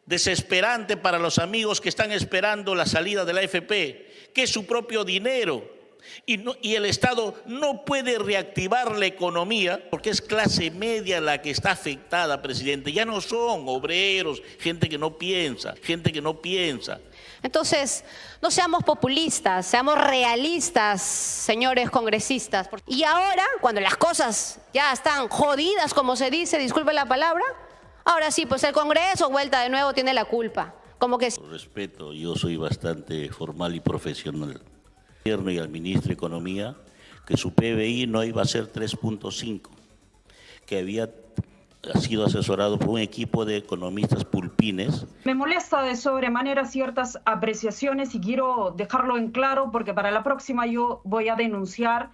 desesperante para los amigos que están esperando la salida de la AFP, que es su propio dinero. Y el Estado no puede reactivar la economía porque es clase media la que está afectada, presidente. Ya no son obreros, gente que no piensa. Entonces, no seamos populistas, seamos realistas, señores congresistas. Y ahora, cuando las cosas ya están jodidas, como se dice, disculpe la palabra, ahora sí, pues el Congreso, vuelta de nuevo, tiene la culpa. Como que... Con respeto, yo soy bastante formal y profesional. Y al ministro de Economía que su PBI no iba a ser 3.5, que había sido asesorado por un equipo de economistas pulpines. Me molesta de sobremanera ciertas apreciaciones y quiero dejarlo en claro porque para la próxima yo voy a denunciar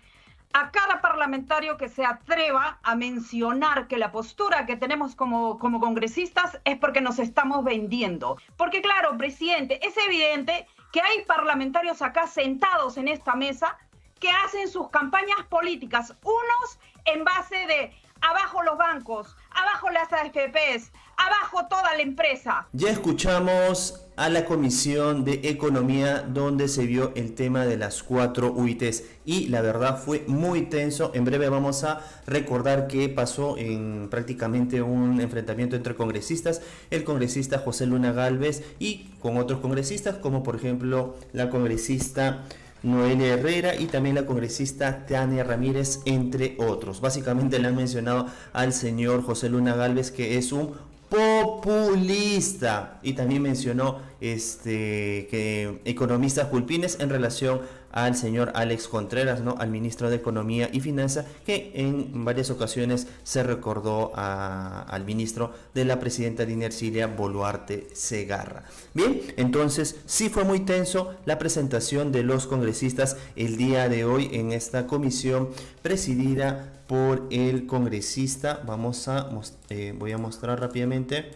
a cada parlamentario que se atreva a mencionar que la postura que tenemos como congresistas es porque nos estamos vendiendo. Porque claro, presidente, es evidente que hay parlamentarios acá sentados en esta mesa que hacen sus campañas políticas, unos en base de abajo los bancos, abajo las AFPs, abajo toda la empresa. Ya escuchamos a la Comisión de Economía donde se vio el tema de las 4 UITs y la verdad fue muy tenso. En breve vamos a recordar qué pasó en prácticamente un enfrentamiento entre congresistas, el congresista José Luna Gálvez y con otros congresistas como por ejemplo la congresista Noelia Herrera y también la congresista Tania Ramírez, entre otros. Básicamente le han mencionado al señor José Luna Gálvez que es un populista y también mencionó que economistas pulpines en relación al señor Alex Contreras, ¿no? Al ministro de Economía y Finanzas, que en varias ocasiones se recordó al ministro de la presidenta Dina Ercilia Boluarte Segarra. Bien, entonces sí fue muy tenso la presentación de los congresistas el día de hoy en esta comisión presidida por el congresista, voy a mostrar rápidamente,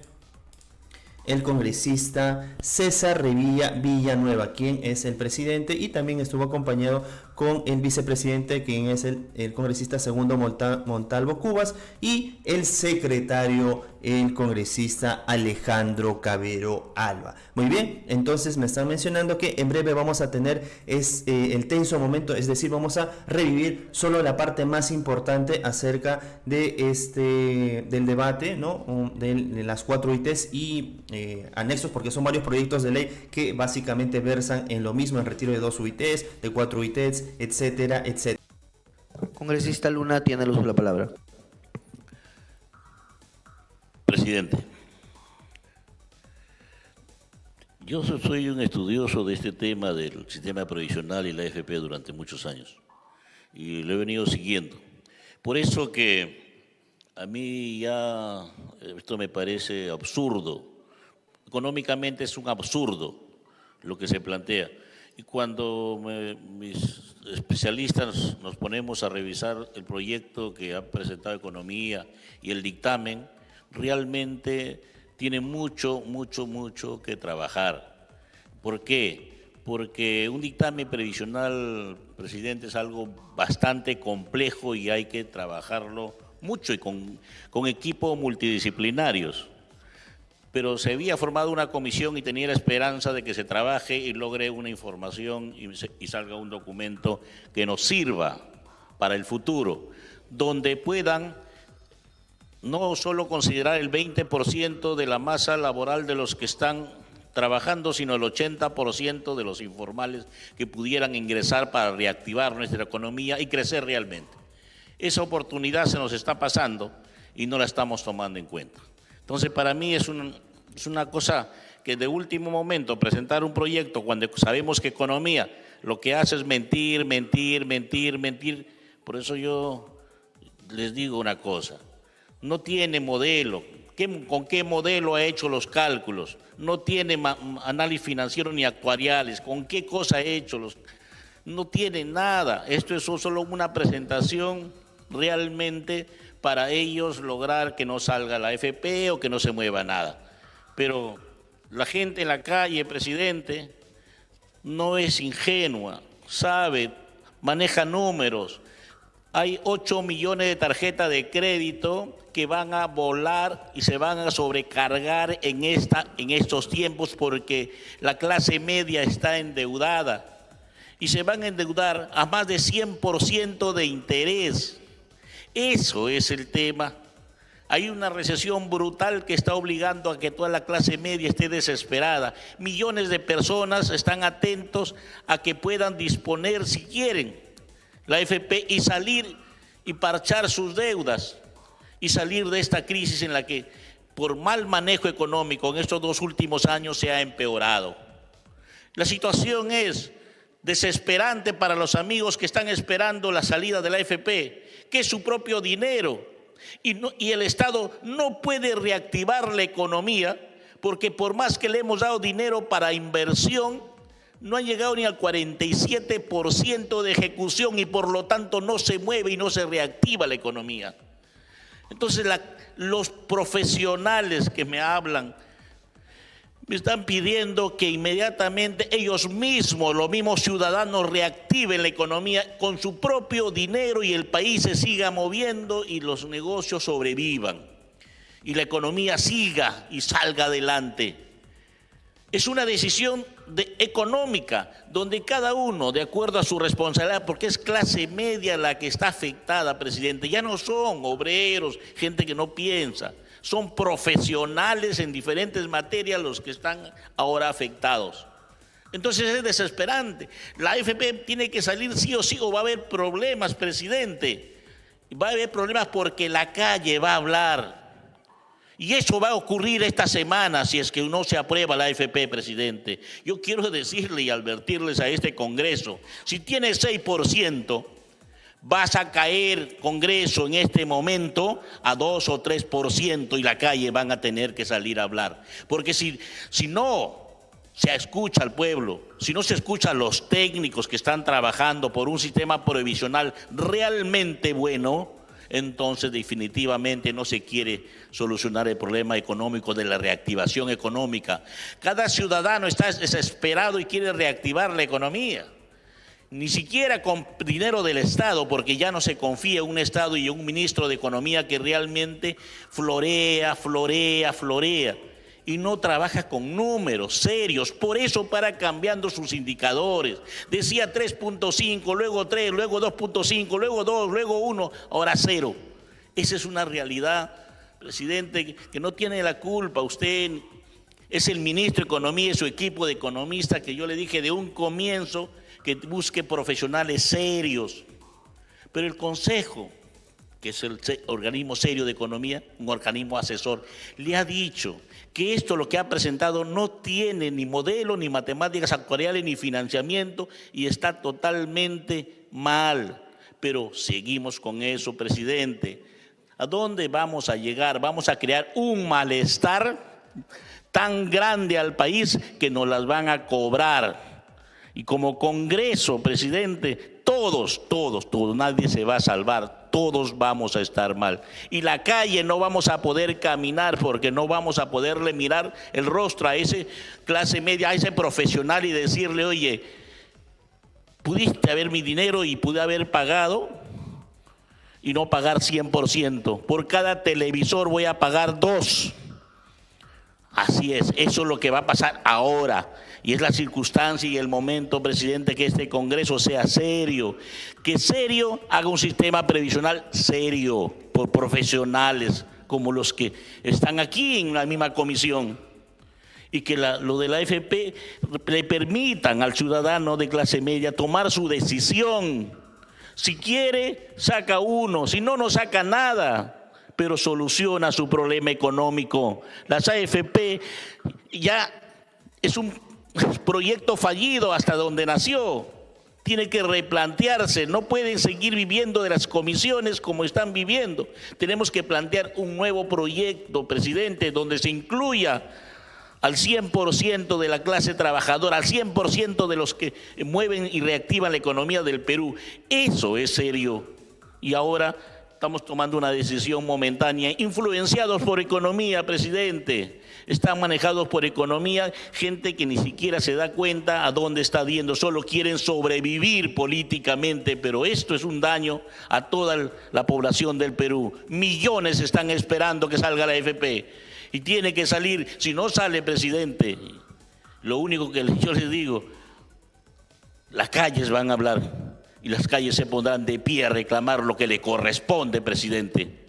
el congresista César Revilla Villanueva, quien es el presidente, y también estuvo acompañado con el vicepresidente, quien es el congresista Segundo Montalvo Cubas, y el secretario, el congresista Alejandro Cabero Alba. Muy bien, entonces me están mencionando que en breve vamos a tener el tenso momento, es decir, vamos a revivir solo la parte más importante acerca de del debate, ¿no? de las 4 ITs y anexos, porque son varios proyectos de ley que básicamente versan en lo mismo, en retiro de 2 UITs, de 4 UITs, etcétera, etcétera. Congresista Luna tiene el uso de la palabra. Presidente, yo soy un estudioso de este tema del sistema previsional y la AFP durante muchos años y lo he venido siguiendo. Por eso que a mí ya esto me parece absurdo. Económicamente es un absurdo lo que se plantea. Y cuando mis especialistas nos ponemos a revisar el proyecto que ha presentado Economía y el dictamen, realmente tiene mucho que trabajar. ¿Por qué? Porque un dictamen previsional, presidente, es algo bastante complejo y hay que trabajarlo mucho y con equipos multidisciplinarios. Pero se había formado una comisión y tenía la esperanza de que se trabaje y logre una información y salga un documento que nos sirva para el futuro, donde puedan no solo considerar el 20% de la masa laboral de los que están trabajando, sino el 80% de los informales que pudieran ingresar para reactivar nuestra economía y crecer realmente. Esa oportunidad se nos está pasando y no la estamos tomando en cuenta. Entonces, para mí es una cosa que de último momento presentar un proyecto cuando sabemos que economía lo que hace es mentir. Por eso yo les digo una cosa, no tiene modelo. ¿Con qué modelo ha hecho los cálculos? No tiene análisis financiero ni actuariales. ¿Con qué cosa ha hecho? No tiene nada. Esto es solo una presentación realmente para ellos lograr que no salga la AFP o que no se mueva nada. Pero la gente en la calle, presidente, no es ingenua, sabe, maneja números, hay 8 millones de tarjetas de crédito que van a volar y se van a sobrecargar en estos tiempos porque la clase media está endeudada y se van a endeudar a más de 100% de interés. Eso es el tema. Hay una recesión brutal que está obligando a que toda la clase media esté desesperada. Millones de personas están atentos a que puedan disponer, si quieren, la AFP y salir y parchar sus deudas y salir de esta crisis en la que por mal manejo económico en estos 2 últimos años se ha empeorado. La situación es desesperante para los amigos que están esperando la salida de la AFP, que es su propio dinero, y el Estado no puede reactivar la economía porque por más que le hemos dado dinero para inversión, no han llegado ni al 47% de ejecución y por lo tanto no se mueve y no se reactiva la economía. Entonces los profesionales que me hablan me están pidiendo que inmediatamente ellos mismos, los mismos ciudadanos, reactiven la economía con su propio dinero y el país se siga moviendo y los negocios sobrevivan y la economía siga y salga adelante. Es una decisión económica donde cada uno, de acuerdo a su responsabilidad, porque es clase media la que está afectada, presidente, ya no son obreros, gente que no piensa. Son profesionales en diferentes materias los que están ahora afectados. Entonces es desesperante. La AFP tiene que salir sí o sí o va a haber problemas, presidente. Va a haber problemas porque la calle va a hablar. Y eso va a ocurrir esta semana si es que no se aprueba la AFP, presidente. Yo quiero decirle y advertirles a este Congreso, si tiene 6%, vas a caer, Congreso, en este momento a 2 o 3% y la calle van a tener que salir a hablar. Porque si no se escucha al pueblo, si no se escucha a los técnicos que están trabajando por un sistema provisional realmente bueno, entonces definitivamente no se quiere solucionar el problema económico de la reactivación económica. Cada ciudadano está desesperado y quiere reactivar la economía. Ni siquiera con dinero del Estado, porque ya no se confía en un Estado y en un ministro de Economía que realmente florea y no trabaja con números serios. Por eso para cambiando sus indicadores. Decía 3.5, luego 3, luego 2.5, luego 2, luego 1, ahora 0. Esa es una realidad, presidente, que no tiene la culpa. Usted es el ministro de Economía y su equipo de economistas que yo le dije de un comienzo que busque profesionales serios. Pero el Consejo, que es el organismo serio de economía, un organismo asesor, le ha dicho que esto lo que ha presentado no tiene ni modelo, ni matemáticas actuariales, ni financiamiento y está totalmente mal. Pero seguimos con eso, presidente. ¿A dónde vamos a llegar? Vamos a crear un malestar tan grande al país que nos las van a cobrar. Y como Congreso, presidente, todos, nadie se va a salvar, todos vamos a estar mal. Y la calle no vamos a poder caminar porque no vamos a poderle mirar el rostro a ese clase media, a ese profesional y decirle, oye, pudiste haber mi dinero y pude haber pagado y no pagar 100%. Por cada televisor voy a pagar 2. Así es, eso es lo que va a pasar ahora. Y es la circunstancia y el momento, presidente, que este Congreso sea serio. Que serio haga un sistema previsional serio, por profesionales como los que están aquí en la misma comisión. Y que lo de la AFP le permitan al ciudadano de clase media tomar su decisión. Si quiere, saca uno, si no, no saca nada, pero soluciona su problema económico. Las AFP ya es un proyecto fallido hasta donde nació. Tiene que replantearse, no pueden seguir viviendo de las comisiones como están viviendo. Tenemos que plantear un nuevo proyecto, presidente, donde se incluya al 100% de la clase trabajadora, al 100% de los que mueven y reactivan la economía del Perú. Eso es serio. Y ahora estamos tomando una decisión momentánea, influenciados por economía, presidente. están manejados por economía, gente que ni siquiera se da cuenta a dónde está yendo, solo quieren sobrevivir políticamente, pero esto es un daño a toda la población del Perú. Millones están esperando que salga la AFP y tiene que salir. Si no sale, presidente, lo único que yo les digo, las calles van a hablar y las calles se pondrán de pie a reclamar lo que le corresponde, presidente.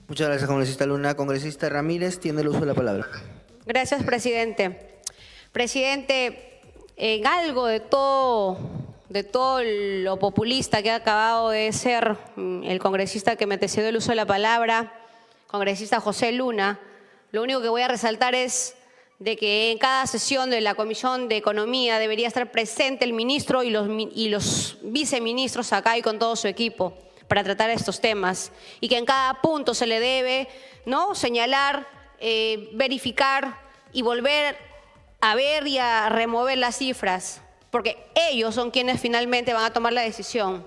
Muchas gracias, congresista Luna. Congresista Ramírez, tiene el uso de la palabra. Gracias, presidente. Presidente, en algo de todo lo populista que ha acabado de ser el congresista que me antecedió el uso de la palabra, congresista José Luna, lo único que voy a resaltar es de que en cada sesión de la Comisión de Economía debería estar presente el ministro y los viceministros acá y con todo su equipo para tratar estos temas, y que en cada punto se le debe, ¿no?, señalar, verificar y volver a ver y a remover las cifras, porque ellos son quienes finalmente van a tomar la decisión.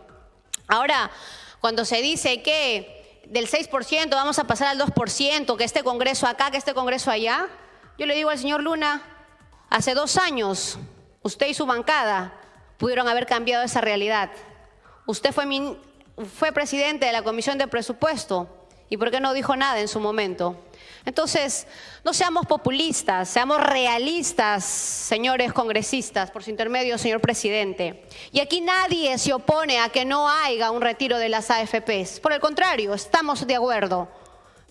Ahora, cuando se dice que del 6% vamos a pasar al 2%, que este Congreso acá, que este Congreso allá, yo le digo al señor Luna, hace 2 años usted y su bancada pudieron haber cambiado esa realidad. Usted fue presidente de la Comisión de Presupuesto, ¿y por qué no dijo nada en su momento? Entonces, no seamos populistas, seamos realistas, señores congresistas, por su intermedio, señor presidente. Y aquí nadie se opone a que no haya un retiro de las AFPs. Por el contrario, estamos de acuerdo.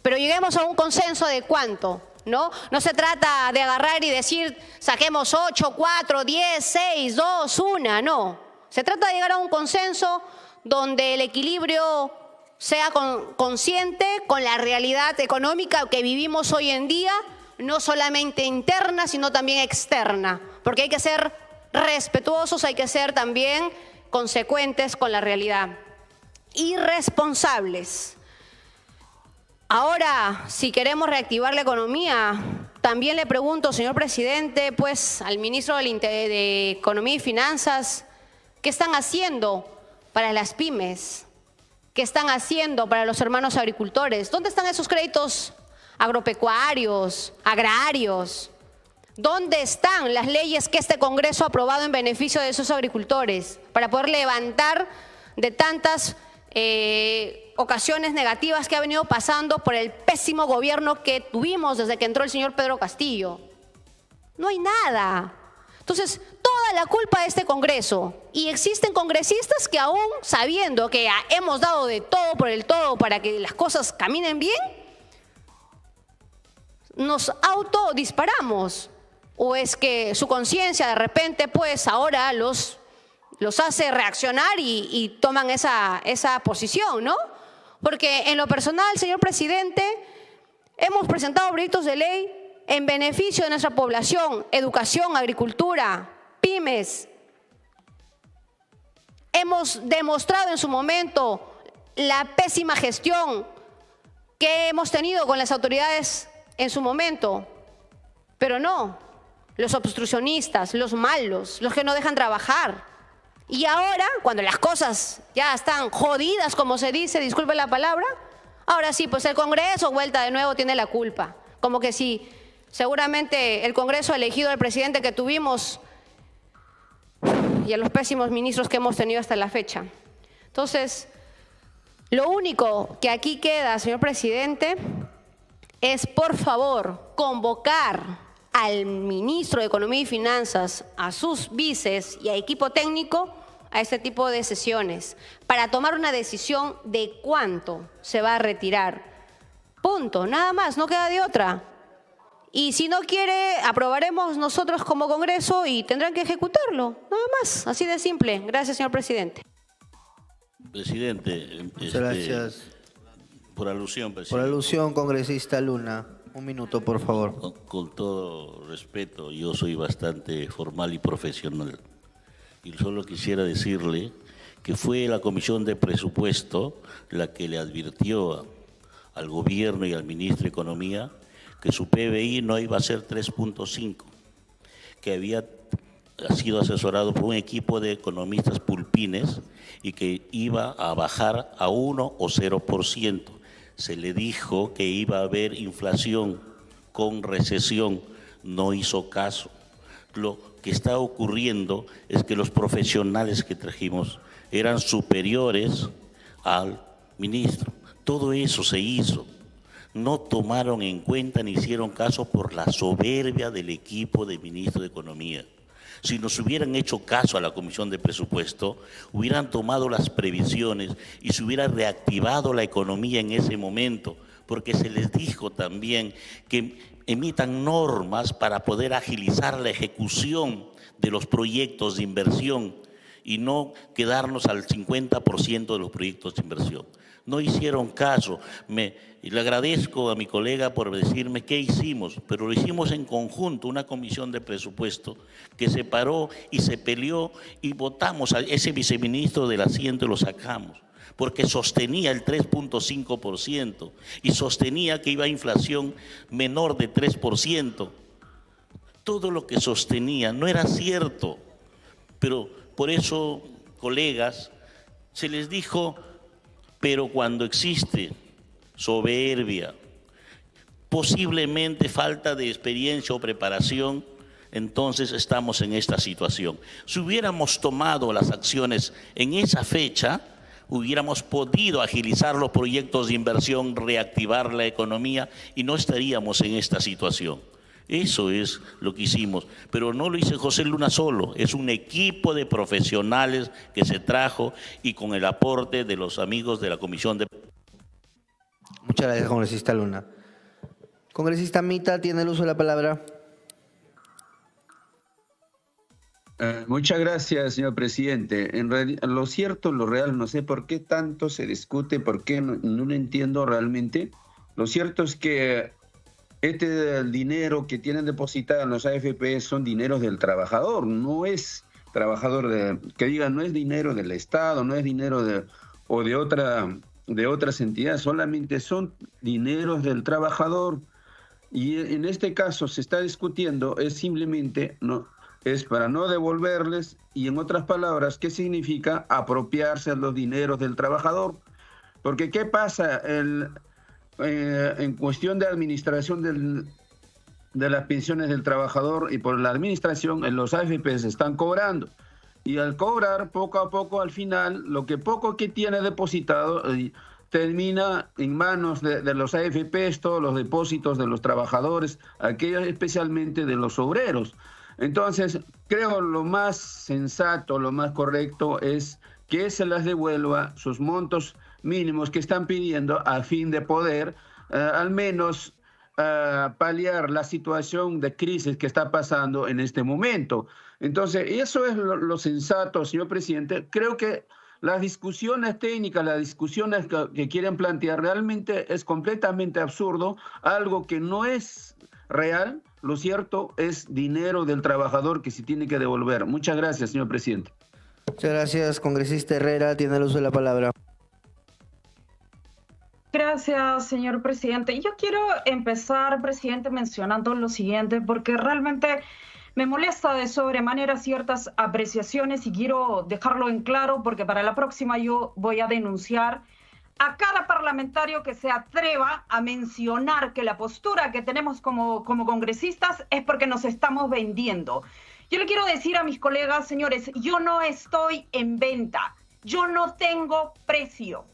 Pero lleguemos a un consenso de cuánto, ¿no? No se trata de agarrar y decir, saquemos 8, 4, 10, 6, 2, 1, no. Se trata de llegar a un consenso donde el equilibrio sea consciente con la realidad económica que vivimos hoy en día, no solamente interna, sino también externa, porque hay que ser respetuosos, hay que ser también consecuentes con la realidad y responsables. Ahora, si queremos reactivar la economía, también le pregunto, señor presidente, pues al ministro de Economía y Finanzas, ¿qué están haciendo para las pymes? ¿Qué están haciendo para los hermanos agricultores? ¿Dónde están esos créditos agropecuarios, agrarios? ¿Dónde están las leyes que este Congreso ha aprobado en beneficio de esos agricultores para poder levantar de tantas ocasiones negativas que ha venido pasando por el pésimo gobierno que tuvimos desde que entró el señor Pedro Castillo? No hay nada. Entonces, toda la culpa de este Congreso. Y existen congresistas que aún sabiendo que hemos dado de todo por el todo para que las cosas caminen bien, nos autodisparamos. O es que su conciencia de repente pues ahora los hace reaccionar y toman esa posición, ¿no? Porque en lo personal, señor presidente, hemos presentado proyectos de ley en beneficio de nuestra población, educación, agricultura, pymes. Hemos demostrado en su momento la pésima gestión que hemos tenido con las autoridades en su momento, pero no, los obstruccionistas, los malos, los que no dejan trabajar. Y ahora, cuando las cosas ya están jodidas, como se dice, disculpe la palabra, ahora sí, pues el Congreso, vuelta de nuevo, tiene la culpa. Como que sí. Seguramente el Congreso ha elegido al presidente que tuvimos y a los pésimos ministros que hemos tenido hasta la fecha. Entonces, lo único que aquí queda, señor presidente, es por favor convocar al ministro de Economía y Finanzas, a sus vices y a equipo técnico a este tipo de sesiones para tomar una decisión de cuánto se va a retirar. Punto, nada más, no queda de otra. Y si no quiere, aprobaremos nosotros como Congreso y tendrán que ejecutarlo. Nada más, así de simple. Gracias, señor presidente. Presidente, Muchas gracias. Por alusión, presidente. Por alusión, congresista Luna. 1 minuto, por favor. Con todo respeto, yo soy bastante formal y profesional. Y solo quisiera decirle que fue la Comisión de Presupuesto la que le advirtió al gobierno y al ministro de Economía que su PBI no iba a ser 3.5, que había sido asesorado por un equipo de economistas pulpines y que iba a bajar a 1 o 0%. se le dijo que iba a haber inflación con recesión, no hizo caso. Lo que está ocurriendo es que los profesionales que trajimos eran superiores al ministro. Todo eso se hizo. No tomaron en cuenta ni hicieron caso por la soberbia del equipo del ministro de Economía. Si nos hubieran hecho caso a la Comisión de Presupuesto, hubieran tomado las previsiones y se hubiera reactivado la economía en ese momento, porque se les dijo también que emitan normas para poder agilizar la ejecución de los proyectos de inversión y no quedarnos al 50% de los proyectos de inversión. No hicieron caso. Y le agradezco a mi colega por decirme qué hicimos, pero lo hicimos en conjunto, una comisión de presupuesto que se paró y se peleó y votamos a ese viceministro del asiento y lo sacamos, porque sostenía el 3.5% y sostenía que iba a inflación menor de 3%. Todo lo que sostenía no era cierto, pero por eso, colegas, se les dijo, pero cuando existe soberbia, posiblemente falta de experiencia o preparación, entonces estamos en esta situación. Si hubiéramos tomado las acciones en esa fecha, hubiéramos podido agilizar los proyectos de inversión, reactivar la economía y no estaríamos en esta situación. Eso es lo que hicimos, pero no lo hizo José Luna solo, es un equipo de profesionales que se trajo y con el aporte de los amigos de la Comisión de... Muchas gracias, congresista Luna. Congresista Mita, tiene el uso de la palabra. Muchas gracias, señor presidente. En realidad, lo cierto, lo real, no sé por qué tanto se discute, por qué no lo entiendo realmente. Lo cierto es que el dinero que tienen depositado en los AFP son dineros del trabajador, no es trabajador que digan, no es dinero del Estado, no es dinero de otras entidades, solamente son dineros del trabajador. Y en este caso se está discutiendo, es simplemente, es para no devolverles, y en otras palabras, ¿qué significa apropiarse de los dineros del trabajador? Porque ¿qué pasa? En cuestión de administración de las pensiones del trabajador y por la administración, en los AFP se están cobrando. Y al cobrar, poco a poco, al final, lo que poco que tiene depositado termina en manos de los AFP, todos los depósitos de los trabajadores, aquellos especialmente de los obreros. Entonces, creo lo más sensato, lo más correcto es que se les devuelva sus montos mínimos que están pidiendo a fin de poder al menos paliar la situación de crisis que está pasando en este momento. Entonces, eso es lo sensato, señor presidente. Creo que las discusiones técnicas, las discusiones que quieren plantear realmente es completamente absurdo, algo que no es real. Lo cierto es dinero del trabajador que se tiene que devolver. Muchas gracias, señor presidente. Muchas gracias, congresista Herrera, tiene el uso de la palabra. Gracias, señor presidente. Yo quiero empezar, presidente, mencionando lo siguiente, porque realmente me molesta de sobremanera ciertas apreciaciones y quiero dejarlo en claro, porque para la próxima yo voy a denunciar a cada parlamentario que se atreva a mencionar que la postura que tenemos como congresistas es porque nos estamos vendiendo. Yo le quiero decir a mis colegas, señores, yo no estoy en venta, yo no tengo precio.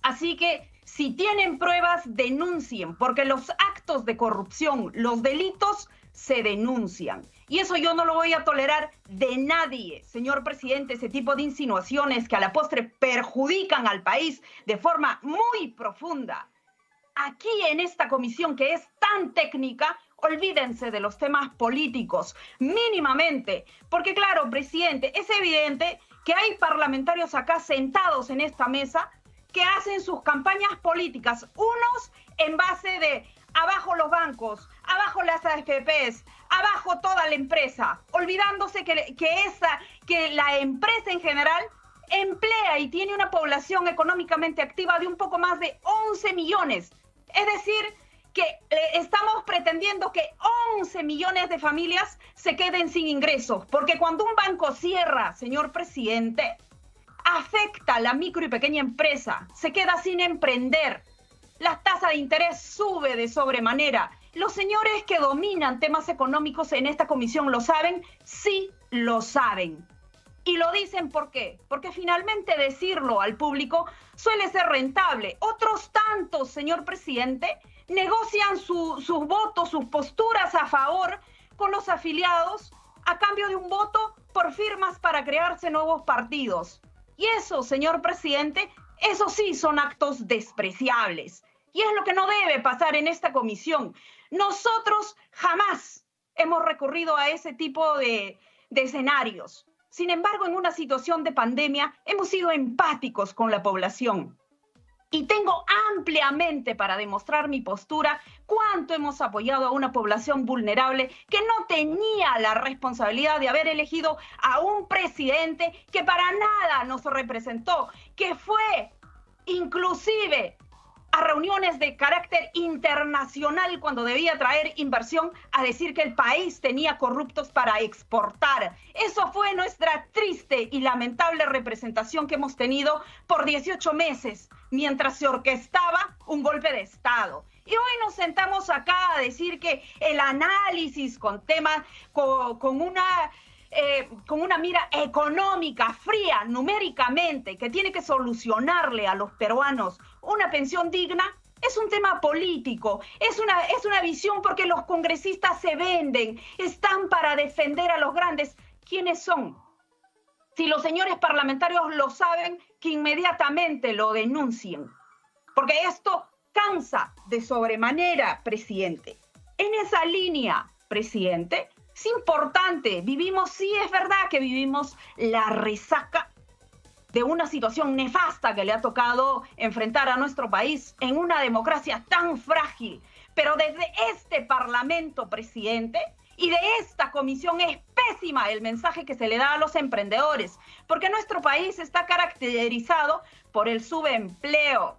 Así que si tienen pruebas, denuncien, porque los actos de corrupción, los delitos, se denuncian. Y eso yo no lo voy a tolerar de nadie, señor presidente, ese tipo de insinuaciones que a la postre perjudican al país de forma muy profunda. Aquí en esta comisión que es tan técnica, olvídense de los temas políticos, mínimamente, porque claro, presidente, es evidente que hay parlamentarios acá sentados en esta mesa que hacen sus campañas políticas, unos en base de abajo los bancos, abajo las AFPs, abajo toda la empresa, olvidándose que la empresa en general emplea y tiene una población económicamente activa de un poco más de 11 millones. Es decir, que estamos pretendiendo que 11 millones de familias se queden sin ingresos, porque cuando un banco cierra, señor presidente, afecta a la micro y pequeña empresa, se queda sin emprender. La tasa de interés sube de sobremanera. ¿Los señores que dominan temas económicos en esta comisión lo saben? Sí, lo saben. Y lo dicen ¿por qué? Porque finalmente decirlo al público suele ser rentable. Otros tantos, señor presidente, negocian sus votos, sus posturas a favor con los afiliados a cambio de un voto por firmas para crearse nuevos partidos. Y eso, señor presidente, eso sí son actos despreciables. Y es lo que no debe pasar en esta comisión. Nosotros jamás hemos recurrido a ese tipo de escenarios. Sin embargo, en una situación de pandemia hemos sido empáticos con la población. Y tengo ampliamente para demostrar mi postura cuánto hemos apoyado a una población vulnerable que no tenía la responsabilidad de haber elegido a un presidente que para nada nos representó, que fue inclusive a reuniones de carácter internacional cuando debía traer inversión a decir que el país tenía corruptos para exportar. Eso fue nuestra triste y lamentable representación que hemos tenido por 18 meses, mientras se orquestaba un golpe de Estado. Y hoy nos sentamos acá a decir que el análisis con temas, con una mira económica, fría, numéricamente, que tiene que solucionarle a los peruanos una pensión digna, es un tema político, es una visión porque los congresistas se venden, están para defender a los grandes. ¿Quiénes son? Si los señores parlamentarios lo saben, que inmediatamente lo denuncien, porque esto cansa de sobremanera, presidente. En esa línea, presidente, es importante, sí es verdad que vivimos la resaca de una situación nefasta que le ha tocado enfrentar a nuestro país en una democracia tan frágil, pero desde este Parlamento, presidente, y de esta comisión es pésima el mensaje que se le da a los emprendedores, porque nuestro país está caracterizado por el subempleo.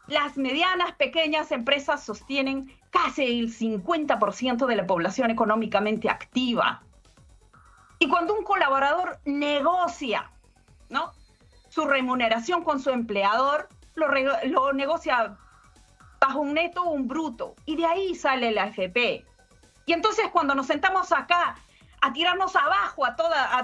Las medianas, pequeñas empresas sostienen casi el 50% de la población económicamente activa. Y cuando un colaborador negocia, ¿no?, su remuneración con su empleador, lo negocia bajo un neto o un bruto, y de ahí sale la AFP. Y entonces cuando nos sentamos acá a tirarnos abajo a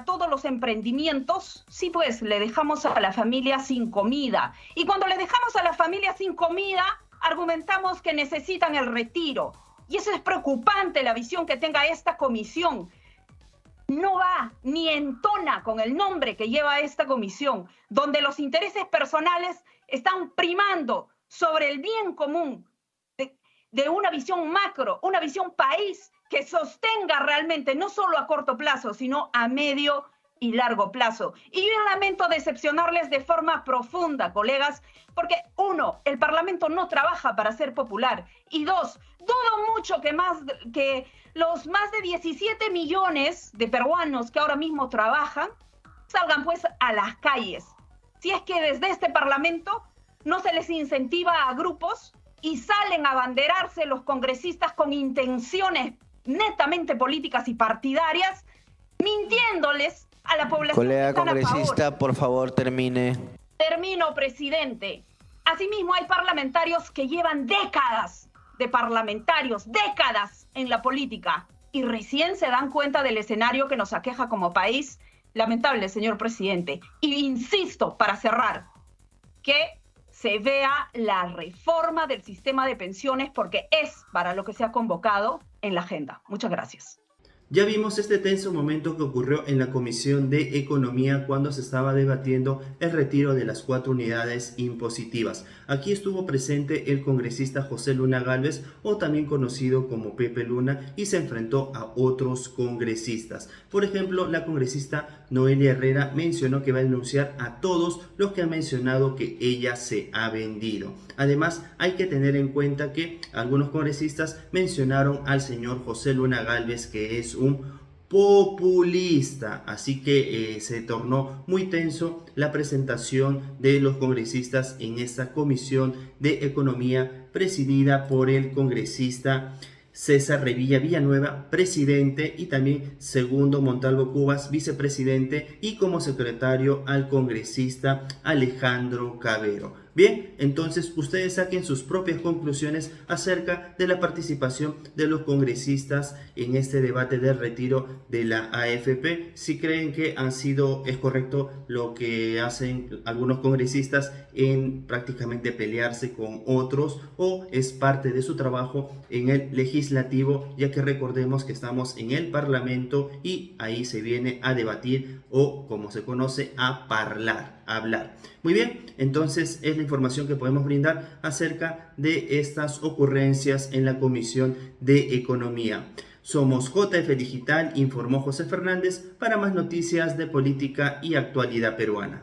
todos los emprendimientos, sí, pues le dejamos a la familia sin comida. Y cuando le dejamos a la familia sin comida, argumentamos que necesitan el retiro. Y eso es preocupante, la visión que tenga esta comisión. No va ni entona con el nombre que lleva esta comisión, donde los intereses personales están primando sobre el bien común de una visión macro, una visión país que sostenga realmente, no solo a corto plazo, sino a medio y largo plazo. Y yo lamento decepcionarles de forma profunda, colegas, porque uno, el Parlamento no trabaja para ser popular, y dos, dudo mucho que los más de 17 millones de peruanos que ahora mismo trabajan salgan pues a las calles. Si es que desde este Parlamento no se les incentiva a grupos y salen a abanderarse los congresistas con intenciones netamente políticas y partidarias, mintiéndoles a la población. Colega congresista, por favor, termine. Termino, presidente. Asimismo, hay parlamentarios que llevan décadas de parlamentarios, décadas en la política, y recién se dan cuenta del escenario que nos aqueja como país. Lamentable, señor presidente. Y insisto, para cerrar, que se vea la reforma del sistema de pensiones, porque es para lo que se ha convocado en la agenda. Muchas gracias. Ya vimos este tenso momento que ocurrió en la Comisión de Economía cuando se estaba debatiendo el retiro de las 4 unidades impositivas. Aquí estuvo presente el congresista José Luna Gálvez, o también conocido como Pepe Luna, y se enfrentó a otros congresistas. Por ejemplo, la congresista Noelia Herrera mencionó que va a denunciar a todos los que han mencionado que ella se ha vendido. Además, hay que tener en cuenta que algunos congresistas mencionaron al señor José Luna Gálvez, que es un populista, así que se tornó muy tenso la presentación de los congresistas en esta Comisión de Economía presidida por el congresista César Revilla Villanueva, presidente, y también Segundo Montalvo Cubas, vicepresidente, y como secretario al congresista Alejandro Cabero. Bien, entonces ustedes saquen sus propias conclusiones acerca de la participación de los congresistas en este debate del retiro de la AFP. Si creen que es correcto lo que hacen algunos congresistas en prácticamente pelearse con otros, o es parte de su trabajo en el legislativo, ya que recordemos que estamos en el Parlamento y ahí se viene a debatir, o como se conoce, a hablar. Muy bien, entonces es la información que podemos brindar acerca de estas ocurrencias en la Comisión de Economía. Somos JF Digital, informó José Fernández para más noticias de política y actualidad peruana.